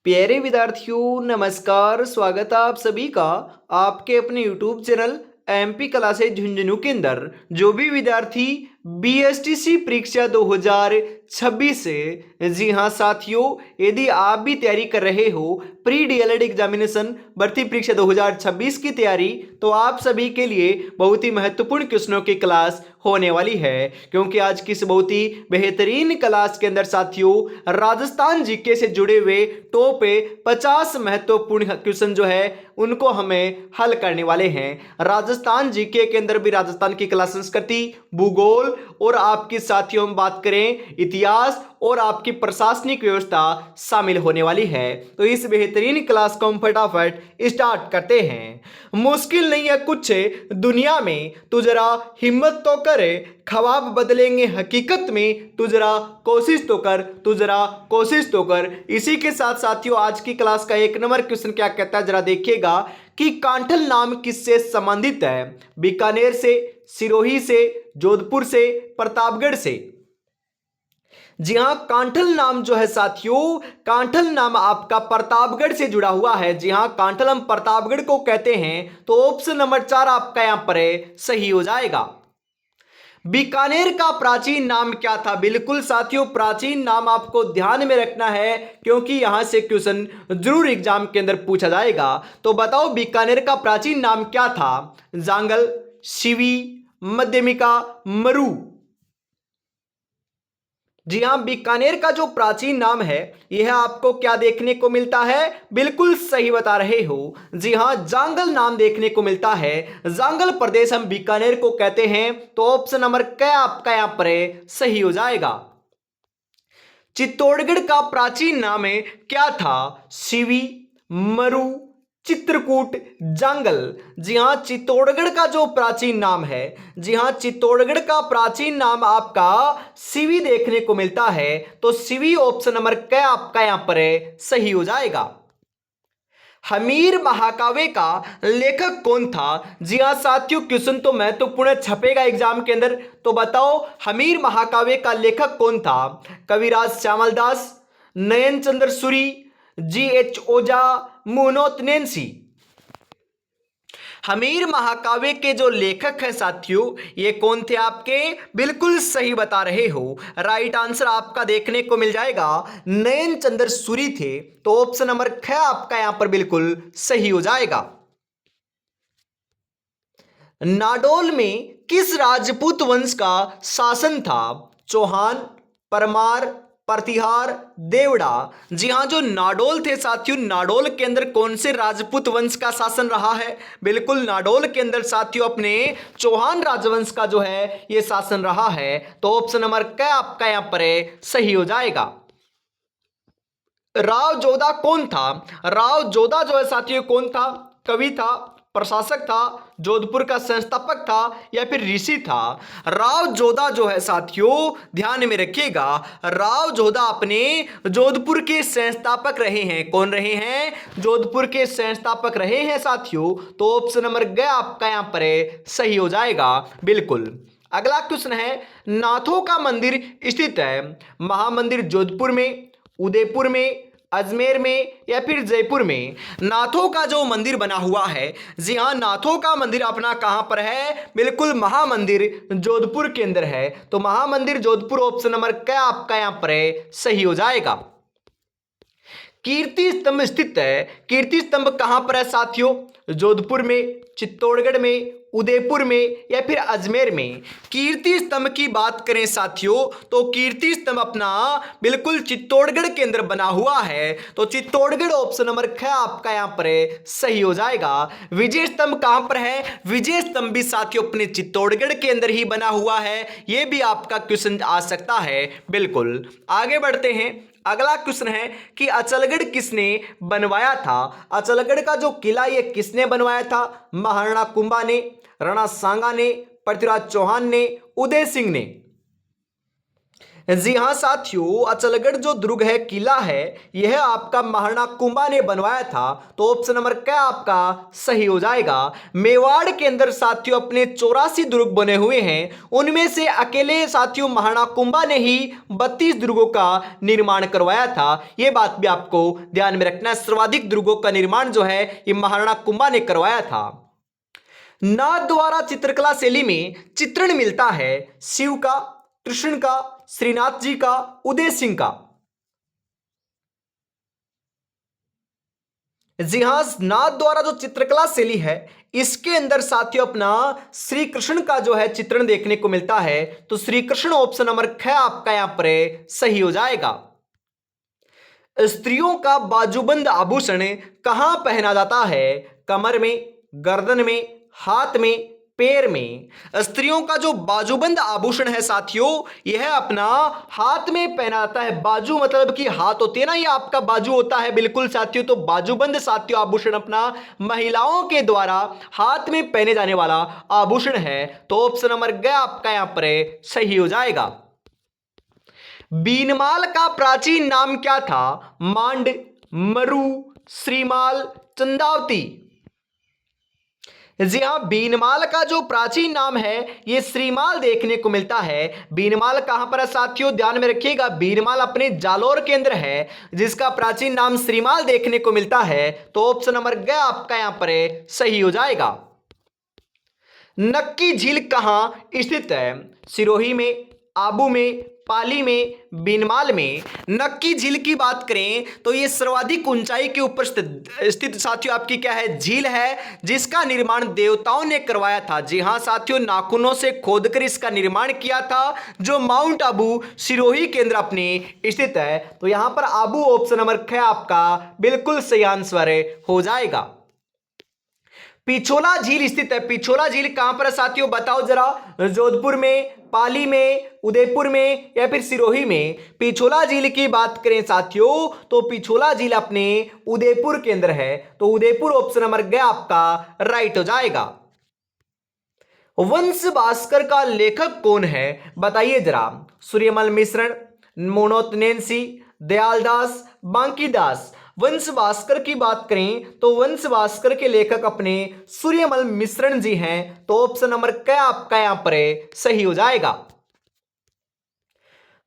प्यारे विद्यार्थियों नमस्कार। स्वागत है आप सभी का आपके अपने YouTube channel MP classes Jhunjhunu के अंदर। जो भी विद्यार्थी बीएसटीसी परीक्षा 2026 से, जी हाँ साथियों, यदि आप भी तैयारी कर रहे हो प्री डीएलएड एग्जामिनेशन भर्ती परीक्षा 2026 की तैयारी, तो आप सभी के लिए बहुत ही महत्वपूर्ण क्वेश्चनों की क्लास होने वाली है। क्योंकि आज की इस बहुत ही बेहतरीन क्लास के अंदर साथियों राजस्थान जीके से जुड़े हुए टॉप 50 महत्वपूर्ण क्वेश्चन जो है उनको हमें हल करने वाले हैं। राजस्थान जीके के अंदर भी राजस्थान की क्लास संस्कृति, भूगोल और आपकी साथियों हम बात करें इतिहास और आपकी प्रशासनिक व्यवस्था शामिल होने वाली है। तो इस बेहतरीन क्लास को हम फटाफट स्टार्ट करते हैं। मुश्किल नहीं है कुछ दुनिया में, तू जरा हिम्मत तो करे, ख्वाब बदलेंगे हकीकत में, तू जरा कोशिश तो कर, तू जरा कोशिश तो कर। इसी के साथ साथियों आज की क्लास का एक नंबर क्वेश्चन क्या कहता है, जरा देखिएगा कि कांठल नाम किससे संबंधित है? बीकानेर से, सिरोही से, जोधपुर से, प्रतापगढ़ से। जी हां, कांठल नाम जो है साथियों, कांठल नाम आपका प्रतापगढ़ से जुड़ा हुआ है। जी हां, कांठल हम प्रतापगढ़ को कहते हैं। तो ऑप्शन नंबर 4 आपका यहां पर सही हो जाएगा। बीकानेर का प्राचीन नाम क्या था? बिल्कुल साथियों, प्राचीन नाम आपको ध्यान में रखना है क्योंकि यहां से क्वेश्चन जरूर एग्जाम के अंदर पूछा जाएगा। तो बताओ बीकानेर का प्राचीन नाम क्या था? जांगल, शिवी, मध्यमिका, मरु। जी हां, बीकानेर का जो प्राचीन नाम है यह आपको क्या देखने को मिलता है? बिल्कुल सही बता रहे हो। जी हां, जांगल नाम देखने को मिलता है। जांगल प्रदेश हम बीकानेर को कहते हैं। तो ऑप्शन नंबर क्या आपका यहां पर सही हो जाएगा। चित्तौड़गढ़ का प्राचीन नाम क्या था? शिवी, मरु, चित्रकूट, जांगल। जी हां, चित्तौड़गढ़ का जो प्राचीन नाम है, जी हां, चित्तौड़गढ़ का प्राचीन नाम आपका शिवी देखने को मिलता है। तो शिवी ऑप्शन नंबर क्या आपका यहां पर सही हो जाएगा। हमीर महाकाव्य का लेखक कौन था? जी हां साथियों, क्वेश्चन तो महत्वपूर्ण छपेगा एग्जाम के अंदर। तो बताओ हमीर महाकाव्य का लेखक कौन था? कविराज श्यामल दास, नयन चंद्र सूरी, जी.एच. ओझा, मुनोत नैंसी। हमीर महाकाव्य के जो लेखक हैं साथियों ये कौन थे आपके? बिल्कुल सही बता रहे हो। राइट आंसर आपका देखने को मिल जाएगा नयन चंद्र सूरी थे। तो ऑप्शन नंबर ख आपका यहां पर बिल्कुल सही हो जाएगा। नाडोल में किस राजपूत वंश का शासन था? चौहान, परमार, प्रतिहार, देवड़ा। जी हां, जो नाडोल थे साथियों, नाडोल के अंदर कौन से राजपूत वंश का शासन रहा है? बिल्कुल नाडोल के अंदर साथियों अपने चौहान राजवंश का जो है यह शासन रहा है। तो ऑप्शन नंबर क्या आपका यहां पर सही हो जाएगा। राव जोधा कौन था? राव जोधा जो है साथियों कौन था? कवि था, प्रशासक था, जोधपुर का संस्थापक था या फिर ऋषि था? राव जोधा जो है साथियों ध्यान में रखिएगा, राव जोधा अपने जोधपुर के संस्थापक रहे हैं। कौन रहे हैं? जोधपुर के संस्थापक रहे हैं साथियों। तो ऑप्शन नंबर ग आपका यहां पर सही हो जाएगा। बिल्कुल। अगला क्वेश्चन है, नाथों का मंदिर स्थित है महामंदिर जोधपुर में, उदयपुर में, अजमेर में या फिर जयपुर में? नाथों का जो मंदिर बना हुआ है, जी हां, नाथों का मंदिर अपना कहां पर है? बिल्कुल महामंदिर जोधपुर के अंदर है। तो महामंदिर जोधपुर ऑप्शन नंबर क्या आपका यहां पर सही हो जाएगा। कीर्ति स्तंभ स्थित है, कीर्ति स्तंभ कहां पर है साथियों? जोधपुर में, चित्तौड़गढ़ में, उदयपुर में या फिर अजमेर में? कीर्ति स्तंभ की बात करें साथियों तो कीर्ति स्तंभ अपना बिल्कुल चित्तौड़गढ़ के अंदर बना हुआ है। तो चित्तौड़गढ़ ऑप्शन नंबर ख आपका यहां पर सही हो जाएगा। विजय स्तंभ कहां पर है? विजय स्तंभ भी साथियों अपने चित्तौड़गढ़ के अंदर ही बना हुआ है। यह भी आपका क्वेश्चन आ सकता है। बिल्कुल आगे बढ़ते हैं। अगला क्वेश्चन है कि अचलगढ़ किसने बनवाया था? अचलगढ़ का जो किला ये किसने बनवाया था? महाराणा कुंभा ने, राणा सांगा ने, पृथ्वीराज चौहान ने, उदय सिंह ने। जी हाँ साथियों, अचलगढ़ जो दुर्ग है, किला है, यह आपका महाराणा कुंभा ने बनवाया था। तो ऑप्शन नंबर क्या आपका सही हो जाएगा। मेवाड़ के अंदर साथियों अपने 84 दुर्ग बने हुए हैं, उनमें से अकेले साथियों महाराणा कुंभा ने ही 32 दुर्गों का निर्माण करवाया था। यह बात भी आपको ध्यान में रखना है, सर्वाधिक दुर्गों का निर्माण जो है ये महाराणा कुंभा ने करवाया था। नाथ द्वारा चित्रकला शैली में चित्रण मिलता है शिव का, कृष्ण का, श्रीनाथ जी का, उदय सिंह का। जी हां, नाथ द्वारा जो चित्रकला शैली है इसके अंदर साथियों अपना श्री कृष्ण का जो है चित्रण देखने को मिलता है। तो श्री कृष्ण ऑप्शन नंबर ख आपका यहां पर सही हो जाएगा। स्त्रियों का बाजूबंद आभूषण कहां पहना जाता है? कमर में, गर्दन में, हाथ में, पैर में। स्त्रियों का जो बाजूबंद आभूषण है साथियों, यह अपना हाथ में पहना जाता है। बाजू मतलब कि हाथ होती है ना, ये आपका बाजू होता है बिल्कुल साथियों। तो बाजूबंद साथियों आभूषण अपना महिलाओं के द्वारा हाथ में पहने जाने वाला आभूषण है। तो ऑप्शन नंबर ग आपका यहां पर सही हो जाएगा। बीनमाल का प्राचीन नाम क्या था? मांड, मरु, श्रीमाल, चंदावती। जी हां, बीनमाल का जो प्राचीन नाम है ये श्रीमाल देखने को मिलता है। बीनमाल कहां पर है साथियों, ध्यान में रखिएगा, बीनमाल अपने जालोर के अंदर है, जिसका प्राचीन नाम श्रीमाल देखने को मिलता है। तो ऑप्शन नंबर ग आपका यहां पर सही हो जाएगा। नक्की झील कहां स्थित है? सिरोही में, आबू में, पाली में, बीनमाल में। नक्की झील की बात करें तो ये सर्वाधिक ऊंचाई के ऊपर स्थित साथियों आपकी क्या है? झील है, जिसका निर्माण देवताओं ने करवाया था। जी हां साथियों, नाखूनों से खोदकर इसका निर्माण किया था, जो माउंट आबू सिरोही के अंदर अपने स्थित है। तो यहां पर आबू ऑप्शन नंबर ख आपका बिल्कुल सही आंसर हो जाएगा। पिछोला झील स्थित है। पिछोला झील कहां पर है साथियों, बताओ जरा। जोधपुर में, पाली में, उदयपुर में या फिर सिरोही में? पिछोला झील की बात करें साथियों तो पिछोला झील अपने उदयपुर के अंदर है। तो उदयपुर ऑप्शन नंबर ग आपका राइट हो जाएगा। वंश भास्कर का लेखक कौन है, बताइए जरा। सूर्यमल मिश्रण, मोनोतनेंसी, दयालदास, बांकीदास। वंश भास्कर की बात करें तो वंश भास्कर के लेखक अपने सूर्यमल मिश्रण जी हैं। तो ऑप्शन नंबर क्या आपका यहां पर सही हो जाएगा।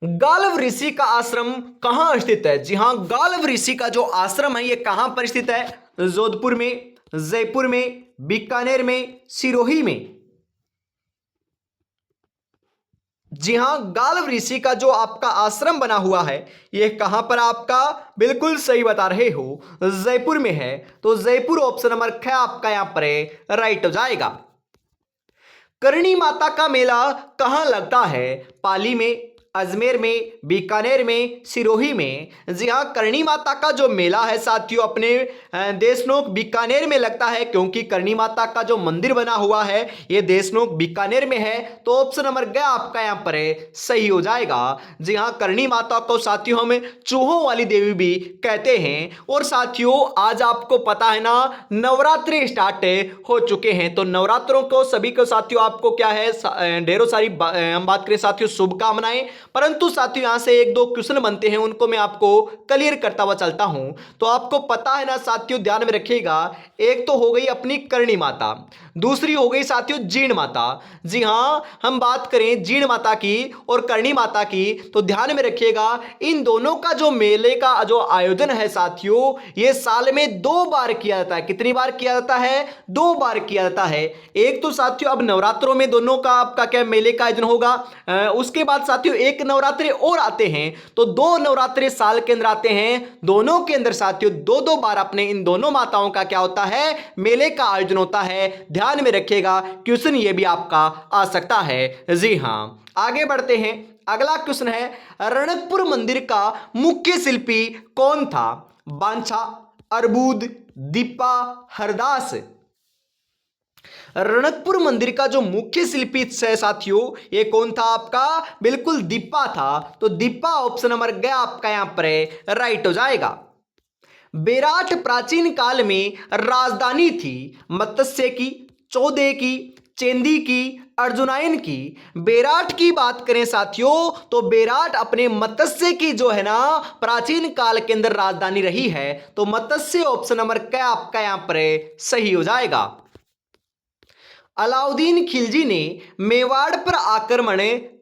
गालव ऋषि का आश्रम कहां स्थित है? जी हां, गालव ऋषि का जो आश्रम है ये कहां पर स्थित है? जोधपुर में, जयपुर में, बीकानेर में, सिरोही में। जी हां, गालव ऋषि का जो आपका आश्रम बना हुआ है यह कहां पर आपका बिल्कुल सही बता रहे हो, जयपुर में है। तो जयपुर ऑप्शन नंबर ख आपका यहां पर राइट हो जाएगा। करणी माता का मेला कहां लगता है? पाली में, अजमेर में, बीकानेर में, सिरोही में। जी हाँ, करणी माता का जो मेला है साथियों अपने देशनोक बीकानेर में लगता है, क्योंकि करणी माता का जो मंदिर बना हुआ है ये देशनोक बीकानेर में है। तो ऑप्शन नंबर ग आपका यहाँ पर सही हो जाएगा। जी हाँ, करणी माता को साथियों हम चूहों वाली देवी भी कहते हैं। और साथियों आज आपको पता है ना, नवरात्रि स्टार्ट हो चुके हैं। तो नवरात्रों को सभी को साथियों आपको क्या है, ढेरों सारी हम बात करें साथियों शुभकामनाएं। परंतु साथियों यहां से एक दो क्वेश्चन बनते हैं, उनको मैं आपको क्लियर करता हुआ चलता हूं। तो आपको पता है ना साथियों, ध्यान में रखिएगा, एक तो हो गई अपनी करणी माता, दूसरी हो गई साथियों जीण माता। जी हां, हम बात करें जीण माता की और करणी माता की तो ध्यान में रखिएगा, इन दोनों का जो मेले का जो आयोजन है साथियों ये साल में 2 बार किया जाता है। कितनी बार किया जाता है? 2 बार किया जाता है। एक तो साथियों अब नवरात्रों में दोनों का आपका क्या मेले का आयोजन होगा, उसके बाद साथियों एक नवरात्रि और आते हैं। तो 2 नवरात्रि साल के अंदर आते हैं, दोनों के अंदर साथियों 2-2 बार अपने इन दोनों माताओं का क्या होता है, मेले का आयोजन होता है। ध्यान में रखिएगा, क्वेश्चन ये भी आपका आ सकता है। जी हां, आगे बढ़ते हैं। अगला क्वेश्चन है, रणकपुर मंदिर का मुख्य शिल्पी कौन था? बांछा, अर्बुद, दीपा, हरदास। रणकपुर मंदिर का जो मुख्य शिल्पी है साथियों ये कौन था आपका? बिल्कुल दीपा था। तो दीपा ऑप्शन नंबर ग आपका यहां पर राइट हो जाएगा। बेराट प्राचीन काल में राजधानी थी मत्स्य की, चौदे की, चेंदी की, अर्जुनाइन की। बेराट की बात करें साथियों तो बेराट अपने मत्स्य की जो है ना प्राचीन काल के अंदर राजधानी रही है। तो मत्स्य ऑप्शन नंबर क्या आपका यहां पर सही हो जाएगा। अलाउद्दीन खिलजी ने मेवाड़ पर आक्रमण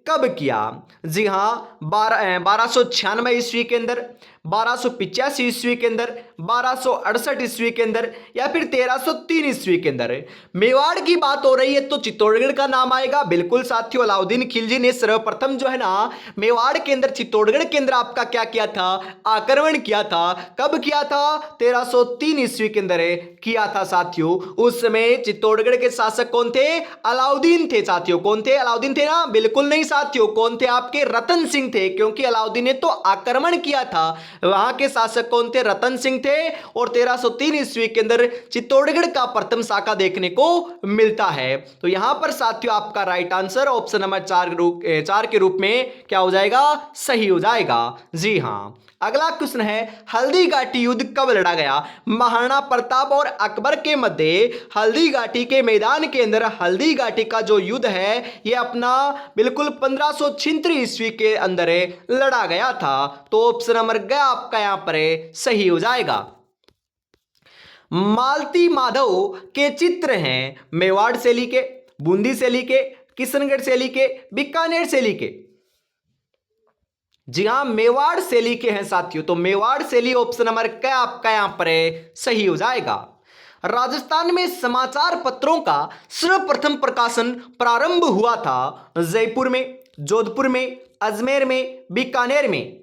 कब किया? जी हां, 1296 ईस्वी के अंदर, 1285 ईस्वी के अंदर, 1268 ईस्वी के अंदर, या फिर 1303 ईस्वी के अंदर। मेवाड़ की बात हो रही है तो चित्तौड़गढ़ का नाम आएगा। बिल्कुल साथियों, अलाउद्दीन खिलजी ने सर्वप्रथम जो है ना मेवाड़ के अंदर, चित्तौड़गढ़ के अंदर आपका क्या किया था? आक्रमण किया था। कब किया था? 1303 ईस्वी के अंदर किया था साथियों। उस समय चित्तौड़गढ़ के शासक कौन थे? अलाउद्दीन थे साथियों। कौन थे? अलाउद्दीन थे ना? बिल्कुल नहीं साथियों। कौन थे? आपके रतन सिंह थे, क्योंकि अलाउद्दीन ने तो आक्रमण किया था। वहां के शासक कौन थे? रतन सिंह थे। और 1303 ईस्वी के अंदर चित्तौड़गढ़ का प्रथम शाखा देखने को मिलता है। तो यहां पर साथियों आपका राइट आंसर ऑप्शन नंबर 4 के रूप में क्या हो जाएगा? सही हो जाएगा। जी हां। अगला क्वेश्चन है, हल्दी घाटी युद्ध कब लड़ा गया? महाराणा प्रताप और अकबर के मध्य हल्दी घाटी के मैदान के अंदर हल्दी घाटी का जो युद्ध है यह अपना बिल्कुल 1576 ईस्वी के अंदर लड़ा गया था। तो ऑप्शन नंबर ग आपका यहां पर सही हो जाएगा। मालती माधव के चित्र हैं मेवाड़ शैली के, बूंदी शैली के, किशनगढ़ शैली के, बीकानेर शैली के। जी हां, मेवाड़ शैली के हैं साथियों। तो मेवाड़ शैली ऑप्शन नंबर क्या आपका यहां पर सही हो जाएगा। राजस्थान में समाचार पत्रों का सर्वप्रथम प्रकाशन प्रारंभ हुआ था जयपुर में, जोधपुर में, अजमेर में, बीकानेर में।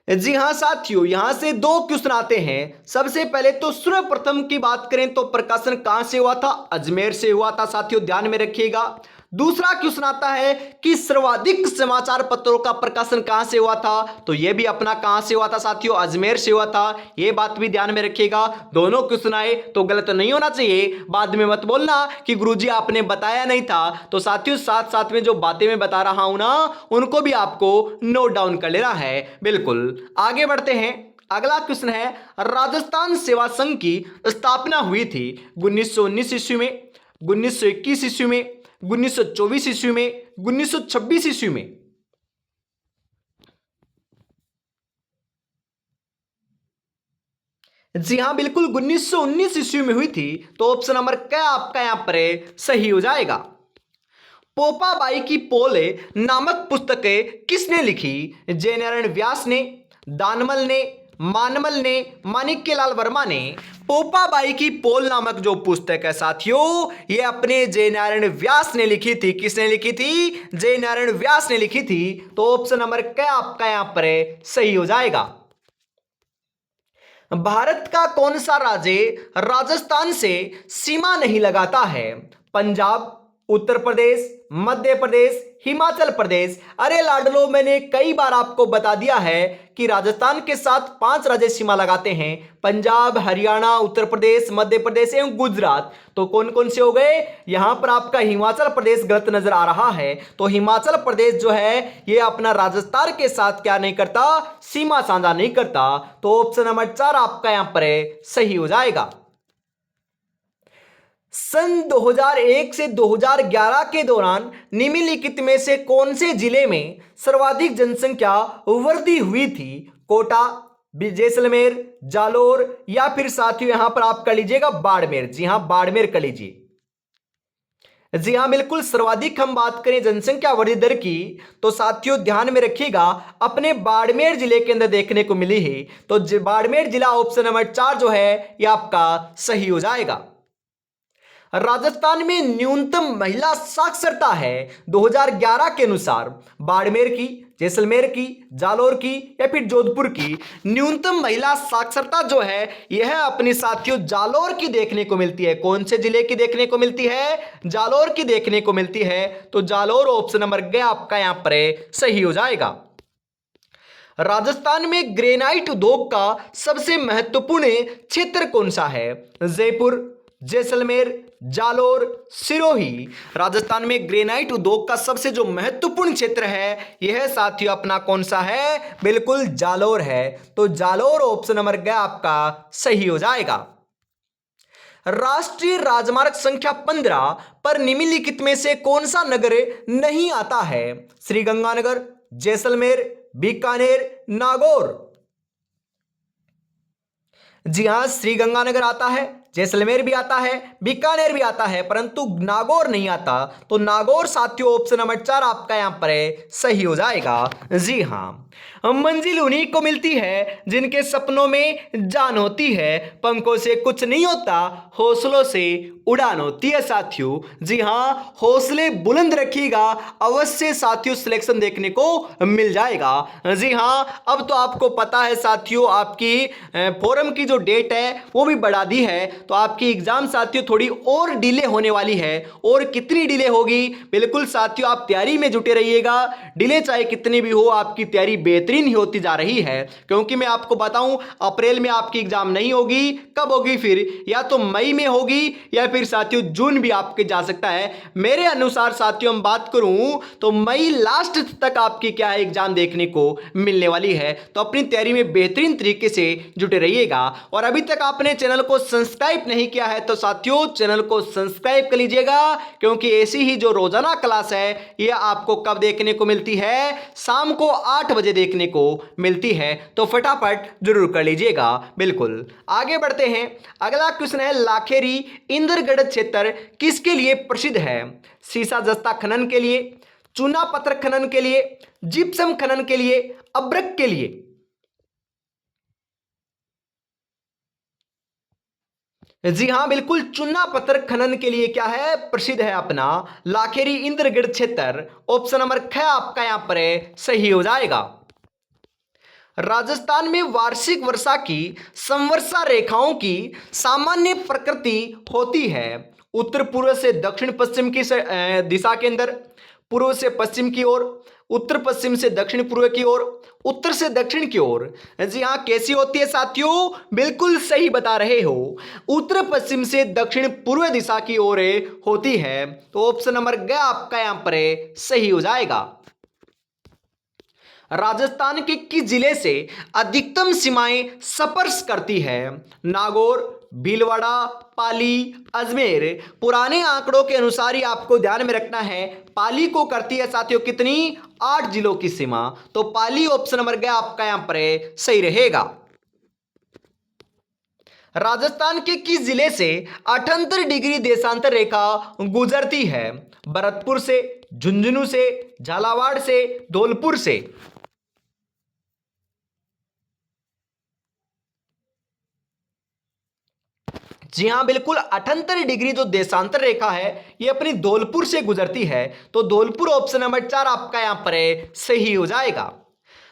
जी हां साथियों, यहां से दो क्वेश्चन आते हैं। सबसे पहले तो सर्वप्रथम की बात करें तो प्रकाशन कहां से हुआ था? अजमेर से हुआ था साथियों, ध्यान में रखिएगा। दूसरा क्वेश्चन आता है कि सर्वाधिक समाचार पत्रों का प्रकाशन कहां से हुआ था? तो यह भी अपना कहां से हुआ था साथियों? अजमेर से हुआ था। यह बात भी ध्यान में रखिएगा। दोनों क्वेश्चन आए तो गलत नहीं होना चाहिए। बाद में मत बोलना कि गुरुजी आपने बताया नहीं था। तो साथियों साथ साथ में जो बातें मैं बता रहा हूं ना उनको भी आपको नोट डाउन कर लेना है। बिल्कुल, आगे बढ़ते हैं। अगला क्वेश्चन है, राजस्थान सेवा संघ की स्थापना हुई थी 1919 ईस्वी में, 1921 ईस्वी में, 1924 ईस्वी में, 1926 ईस्वी में। जी हां, बिल्कुल 1919 ईस्वी में हुई थी। तो ऑप्शन नंबर क्या आपका यहां पर सही हो जाएगा। पोपाबाई की पोल नामक पुस्तकें किसने लिखी? जयनारायण व्यास ने, दानमल ने, मानमल ने, माणिक्यलाल वर्मा ने। पोपाबाई की पोल नामक जो पुस्तक है साथियों ये अपने जयनारायण व्यास ने लिखी थी। किसने लिखी थी? जयनारायण व्यास ने लिखी थी। तो ऑप्शन नंबर क्या आपका यहां पर सही हो जाएगा। भारत का कौन सा राज्य राजस्थान से सीमा नहीं लगाता है? पंजाब, उत्तर प्रदेश, मध्य प्रदेश, हिमाचल प्रदेश। अरे लाडलो, मैंने कई बार आपको बता दिया है कि राजस्थान के साथ 5 राज्य सीमा लगाते हैं, पंजाब, हरियाणा, उत्तर प्रदेश, मध्य प्रदेश एवं गुजरात। तो कौन कौन से हो गए? यहां पर आपका हिमाचल प्रदेश गलत नजर आ रहा है। तो हिमाचल प्रदेश जो है ये अपना राजस्थान के साथ क्या नहीं करता? सीमा साझा नहीं करता। तो ऑप्शन नंबर 4 आपका यहां पर सही हो जाएगा। सन 2001 से 2011 के दौरान निम्नलिखित में से कौन से जिले में सर्वाधिक जनसंख्या वृद्धि हुई थी? कोटा, जैसलमेर, जालोर, या फिर साथियों यहां पर आप कर लीजिएगा बाड़मेर। जी हां, बाड़मेर कर लीजिए। जी हां, बिल्कुल सर्वाधिक हम बात करें जनसंख्या वृद्धि दर की तो साथियों ध्यान में रखिएगा अपने बाड़मेर जिले के अंदर देखने को मिली है। तो बाड़मेर जिला ऑप्शन नंबर 4 जो है यह आपका सही हो जाएगा। राजस्थान में न्यूनतम महिला साक्षरता है 2011 के अनुसार बाड़मेर की, जैसलमेर की, जालोर की, या फिर जोधपुर की। न्यूनतम महिला साक्षरता जो है यह अपने साथियों जालोर की देखने को मिलती है। कौन से जिले की देखने को मिलती है? जालोर की देखने को मिलती है। तो जालोर ऑप्शन नंबर ग आपका यहां पर सही हो जाएगा। राजस्थान में ग्रेनाइट उद्योग का सबसे महत्वपूर्ण क्षेत्र कौन सा है? जयपुर, जैसलमेर, जालोर, सिरोही। राजस्थान में ग्रेनाइट उद्योग का सबसे जो महत्वपूर्ण क्षेत्र है यह साथियों अपना कौन सा है? बिल्कुल जालोर है। तो जालोर ऑप्शन नंबर ग आपका सही हो जाएगा। राष्ट्रीय राजमार्ग संख्या 15 पर निम्नलिखित में से कौन सा नगर नहीं आता है? श्रीगंगानगर, जैसलमेर, बीकानेर, नागौर। जी हां, श्रीगंगानगर आता है, जैसलमेर भी आता है, बीकानेर भी आता है, परंतु नागौर नहीं आता। तो नागौर साथियों ऑप्शन नंबर 4 आपका यहां पर सही हो जाएगा। जी हां, मंजिल उन्हीं को मिलती है जिनके सपनों में जान होती है, पंखों से कुछ नहीं होता, हौसलों से उड़ान होती है साथियों। जी हां, हौसले बुलंद रखिएगा, अवश्य साथियों सिलेक्शन देखने को मिल जाएगा। जी हां, अब तो आपको पता है साथियों, आपकी फॉरम की जो डेट है वो भी बढ़ा दी है, तो आपकी एग्जाम साथियों थोड़ी और डिले होने वाली है। और कितनी डिले होगी, बिल्कुल साथियों आप तैयारी में जुटे रहिएगा। डिले चाहे कितनी भी हो, आपकी तैयारी बेहतरीन ही होती जा रही है, क्योंकि मैं आपको बताऊं अप्रैल में आपकी एग्जाम नहीं होगी। कब होगी फिर? या तो मई में होगी या फिर साथियों जून भी आपके जा सकता है। मेरे अनुसार साथियों हम बात करूं तो मई लास्ट तक आपकी क्या है एग्जाम देखने को मिलने वाली है। तो अपनी तैयारी में बेहतरीन तरीके से जुटे रहिएगा। और अभी तक आपने चैनल को सब्सक्राइब नहीं किया है तो साथियों चैनल को सब्सक्राइब कर लीजिएगा, क्योंकि ऐसी ही जो रोजाना क्लास है यह आपको कब देखने को मिलती है? शाम को 8 बजे देखने को मिलती है। तो फटाफट जरूर कर लीजिएगा। बिल्कुल आगे बढ़ते हैं। अगला क्वेश्चन है, लाखेरी इंद्रगढ़ क्षेत्र किसके लिए प्रसिद्ध है? सीसा जस्ता खनन के लिए, चूना पत्थर खनन के लिए, जिप्सम खनन के लिए, अब्रक के लिए। जी हां, बिल्कुल चूना पत्थर खनन के लिए क्या है प्रसिद्ध है अपना लाखेरी इंद्रगढ़ क्षेत्र। ऑप्शन नंबर ख आपका यहां पर सही हो जाएगा। राजस्थान में वार्षिक वर्षा की समवर्षा रेखाओं की सामान्य प्रकृति होती है उत्तर पूर्व से दक्षिण पश्चिम की दिशा के अंदर, पूर्व से पश्चिम की ओर, उत्तर पश्चिम से दक्षिण पूर्व की ओर, उत्तर से दक्षिण की ओर। जी हाँ, कैसी होती है साथियों? बिल्कुल सही बता रहे हो, उत्तर पश्चिम से दक्षिण पूर्व दिशा की ओर होती है। तो ऑप्शन नंबर ग आपका यहां पर सही हो जाएगा। राजस्थान के किस जिले से अधिकतम सीमाएं स्पर्श करती है? नागौर, भीलवाड़ा, पाली, अजमेर। पुराने आंकड़ों के अनुसार ही आपको ध्यान में रखना है, पाली को करती है साथियों कितनी? 8 जिलों की सीमा। तो पाली ऑप्शन नंबर ग आपका यहां पर सही रहेगा। राजस्थान के किस जिले से 78 डिग्री देशांतर रेखा गुजरती है? भरतपुर से, झुंझुनू से, झालावाड़ से, धौलपुर से। जी हां, बिल्कुल 78 डिग्री जो देशांतर रेखा है ये अपनी धौलपुर से गुजरती है। तो धौलपुर ऑप्शन नंबर 4 आपका यहां पर सही हो जाएगा।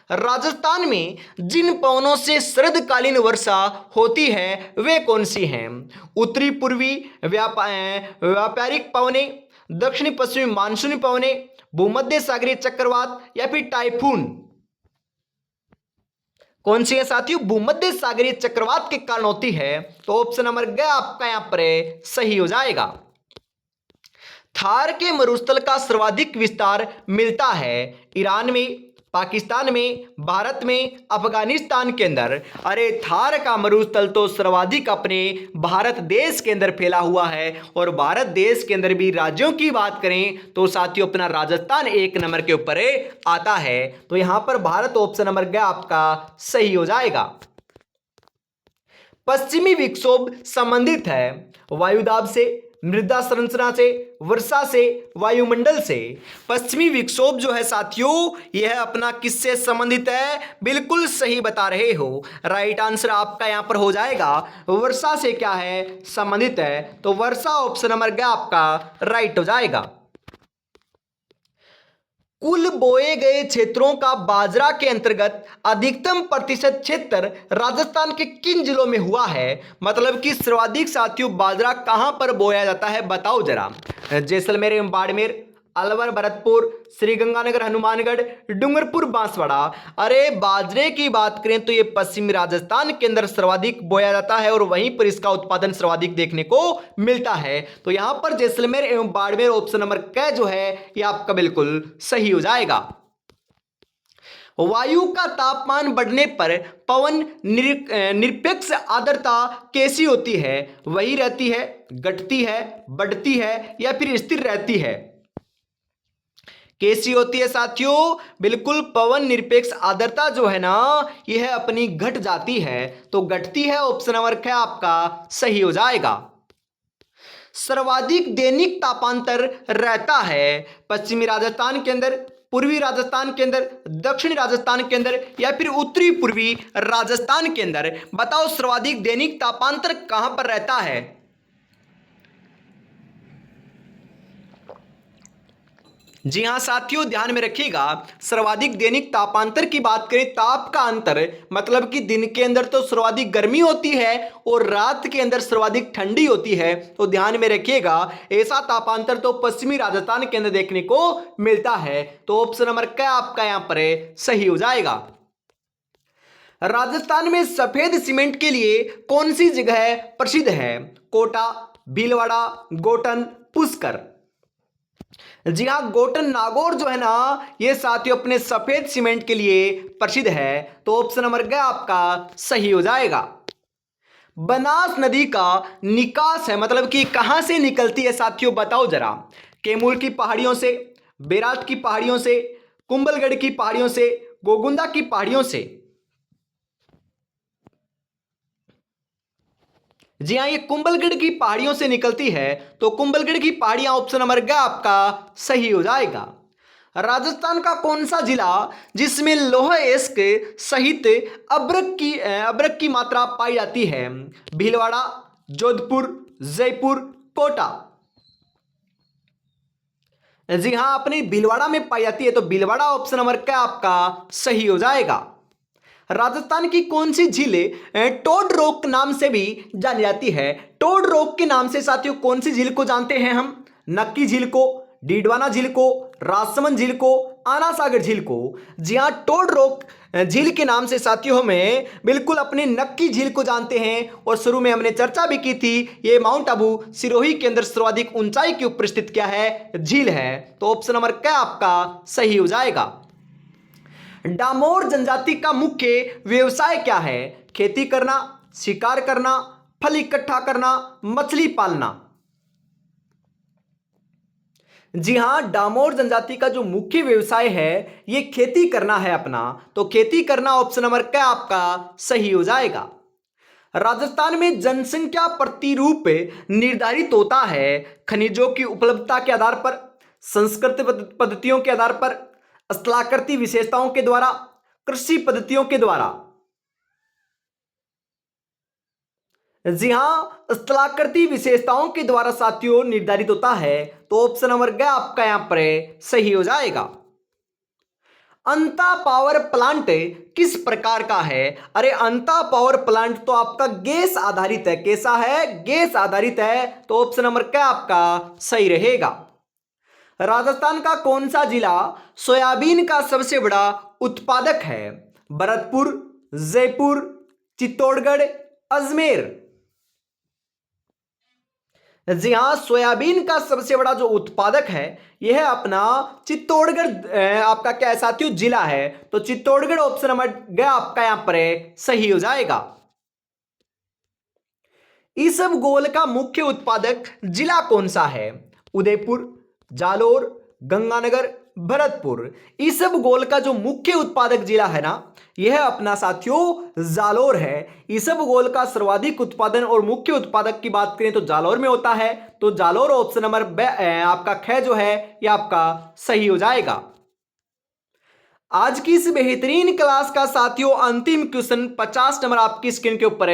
राजस्थान में जिन पवनों से शरदकालीन वर्षा होती है वे कौन सी हैं? उत्तरी पूर्वी व्यापारिक पवने, दक्षिणी पश्चिमी मानसूनी पवने, भूमध्य सागरीय चक्रवात या फिर टाइफून। कौन सी है साथियों? भूमध्य सागरीय चक्रवात के कारण होती है। तो ऑप्शन नंबर ग आपका यहां पर सही हो जाएगा। थार के मरुस्थल का सर्वाधिक विस्तार मिलता है ईरान में, पाकिस्तान में, भारत में, अफगानिस्तान के अंदर। अरे थार का मरुस्थल तो सर्वाधिक अपने भारत देश के अंदर फैला हुआ है। और भारत देश के अंदर भी राज्यों की बात करें तो साथियों अपना राजस्थान 1 नंबर के ऊपर आता है। तो यहां पर भारत ऑप्शन नंबर ग आपका सही हो जाएगा। पश्चिमी विक्षोभ संबंधित है वायुदाब से, मृदा संरचना से, वर्षा से, वायुमंडल से। पश्चिमी विक्षोभ जो है साथियों यह अपना किससे संबंधित है? बिल्कुल सही बता रहे हो, राइट आंसर आपका यहां पर हो जाएगा। वर्षा से क्या है संबंधित है? तो वर्षा ऑप्शन नंबर ग आपका राइट हो जाएगा। कुल बोए गए क्षेत्रों का बाजरा के अंतर्गत अधिकतम प्रतिशत क्षेत्र राजस्थान के किन जिलों में हुआ है? मतलब कि सर्वाधिक साथियों बाजरा कहां पर बोया जाता है बताओ जरा। जैसलमेर एवं बाड़मेर, अलवर, भरतपुर, श्रीगंगानगर, हनुमानगढ़, डूंगरपुर, बांसवाड़ा। अरे बाजरे की बात करें तो ये पश्चिमी राजस्थान के अंदर सर्वाधिक बोया जाता है और वहीं पर इसका उत्पादन सर्वाधिक देखने को मिलता है। तो यहां पर जैसलमेर एवं बाड़मेर ऑप्शन नंबर क जो है ये आपका बिल्कुल सही हो जाएगा। वायु का तापमान बढ़ने पर पवन निरपेक्ष आर्द्रता कैसी होती है? वही रहती है, घटती है, बढ़ती है या फिर स्थिर रहती है? कैसी होती है साथियों? बिल्कुल पवन निरपेक्ष आर्द्रता जो है ना, यह अपनी घट जाती है, तो घटती है। ऑप्शन नंबर क आपका सही हो जाएगा। सर्वाधिक दैनिक तापांतर रहता है पश्चिमी राजस्थान के अंदर, पूर्वी राजस्थान के अंदर, दक्षिणी राजस्थान के अंदर या फिर उत्तरी पूर्वी राजस्थान के अंदर? बताओ सर्वाधिक दैनिक तापांतर कहां पर रहता है? जी हां साथियों, ध्यान में रखिएगा, सर्वाधिक दैनिक तापांतर की बात करें, ताप का अंतर मतलब कि दिन के अंदर तो सर्वाधिक गर्मी होती है और रात के अंदर सर्वाधिक ठंडी होती है, तो ध्यान में रखिएगा ऐसा तापांतर तो पश्चिमी राजस्थान के अंदर देखने को मिलता है। तो ऑप्शन नंबर क्या आपका यहां पर सही हो जाएगा। राजस्थान में सफेद सीमेंट के लिए कौन सी जगह प्रसिद्ध है? कोटा, भीलवाड़ा, गोटन, पुष्कर? जी हाँ, गोटन नागौर जो है ना, ये साथियों अपने सफेद सीमेंट के लिए प्रसिद्ध है, तो ऑप्शन नंबर ग आपका सही हो जाएगा। बनास नदी का निकास है मतलब कि कहां से निकलती है साथियों? बताओ जरा। कैमूर की पहाड़ियों से, बेरात की पहाड़ियों से, कुंभलगढ़ की पहाड़ियों से, गोगुंदा की पहाड़ियों से? जी हाँ, ये कुंभलगढ़ की पहाड़ियों से निकलती है, तो कुंभलगढ़ की पहाड़ियां ऑप्शन नंबर ग आपका सही हो जाएगा। राजस्थान का कौन सा जिला जिसमें लौह अयस्क सहित अब्रक की मात्रा पाई जाती है? भीलवाड़ा, जोधपुर, जयपुर, कोटा? जी हाँ, अपनी भीलवाड़ा में पाई जाती है, तो भीलवाड़ा ऑप्शन नंबर क्या आपका सही हो जाएगा। राजस्थान की कौन सी झील टोड रॉक नाम से भी जानी जाती है? टोड रॉक के नाम से साथियों कौन सी झील को जानते हैं हम? नक्की झील को, डीडवाना झील को, राजसमंद झील को, आना सागर झील को? जी हाँ, टोड रॉक झील के नाम से साथियों हमें बिल्कुल अपने नक्की झील को जानते हैं, और शुरू में हमने चर्चा भी की थी, ये माउंट आबू सिरोही के अंदर सर्वाधिक ऊंचाई के ऊपर स्थित क्या है? झील है, तो ऑप्शन नंबर क्या आपका सही हो जाएगा। डामोर जनजाति का मुख्य व्यवसाय क्या है? खेती करना, शिकार करना, फल इकट्ठा करना, मछली पालना? जी हां, डामोर जनजाति का जो मुख्य व्यवसाय है ये खेती करना है अपना, तो खेती करना ऑप्शन नंबर क्या आपका सही हो जाएगा। राजस्थान में जनसंख्या प्रतिरूप निर्धारित होता है खनिजों की उपलब्धता के आधार पर, संस्कृत पद्धतियों के आधार पर, स्थलाकृति विशेषताओं के द्वारा, कृषि पद्धतियों के द्वारा? जी हां, स्थलाकृति विशेषताओं के द्वारा साथियों निर्धारित होता है, तो ऑप्शन नंबर ग आपका यहां पर सही हो जाएगा। अंता पावर प्लांट किस प्रकार का है? अरे अंता पावर प्लांट तो आपका गैस आधारित है। कैसा है? गैस आधारित है, तो ऑप्शन नंबर क्या आपका सही रहेगा। राजस्थान का कौन सा जिला सोयाबीन का सबसे बड़ा उत्पादक है? भरतपुर, जयपुर, चित्तौड़गढ़, अजमेर? जी हाँ, सोयाबीन का सबसे बड़ा जो उत्पादक है यह है अपना चित्तौड़गढ़ आपका क्या है साथियों? जिला है, तो चित्तौड़गढ़ ऑप्शन नंबर ग आपका यहां पर सही हो जाएगा। इसबगोल का मुख्य उत्पादक जिला कौन सा है? उदयपुर, जालोर, गंगानगर, भरतपुर? इसबगोल का जो मुख्य उत्पादक जिला है ना, यह अपना साथियों जालोर है। इसबगोल का सर्वाधिक उत्पादन और मुख्य उत्पादक की बात करें तो जालोर में होता है, तो जालोर ऑप्शन नंबर आपका ख जो है यह आपका सही हो जाएगा। आज की इस बेहतरीन क्लास का साथियों अंतिम क्वेश्चन 50 नंबर आपकी स्क्रीन के ऊपर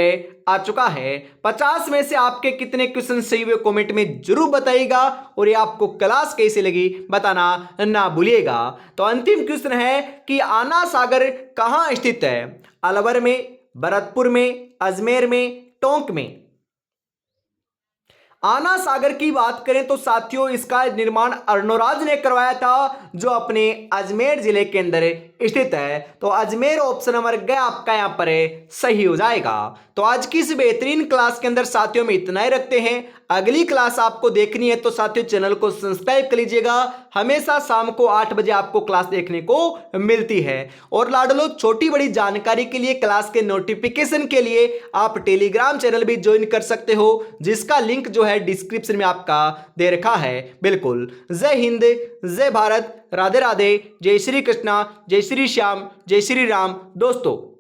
आ चुका है। 50 में से आपके कितने क्वेश्चन सही हुए कमेंट में जरूर बताइएगा, और ये आपको क्लास कैसी लगी बताना ना भूलिएगा। तो अंतिम क्वेश्चन है कि आना सागर कहां स्थित है? अलवर में, भरतपुर में, अजमेर में, टोंक में? आना सागर की बात करें तो साथियों इसका निर्माण अर्णोराज ने करवाया था, जो अपने अजमेर जिले के अंदर स्थित है। तो अजमेर ऑप्शन नंबर ग आपका यहाँ पर सही हो जाएगा। तो आज की इस बेहतरीन क्लास के अंदर साथियों में इतना ही रखते हैं। अगली क्लास आपको देखनी है तो साथियों चैनल को सब्सक्राइब कर लीजिएगा। हमेशा शाम को 8 बजे आपको क्लास देखने को मिलती है। और लाडलो छोटी बड़ी जानकारी के लिए, क्लास के नोटिफिकेशन के लिए आप टेलीग्राम चैनल भी ज्वाइन कर सकते हो, जिसका लिंक जो है डिस्क्रिप्शन में आपका दे रखा है। बिल्कुल। जय हिंद, जय भारत, राधे राधे, जय श्री कृष्णा, जय श्री श्याम, जय श्री राम दोस्तों।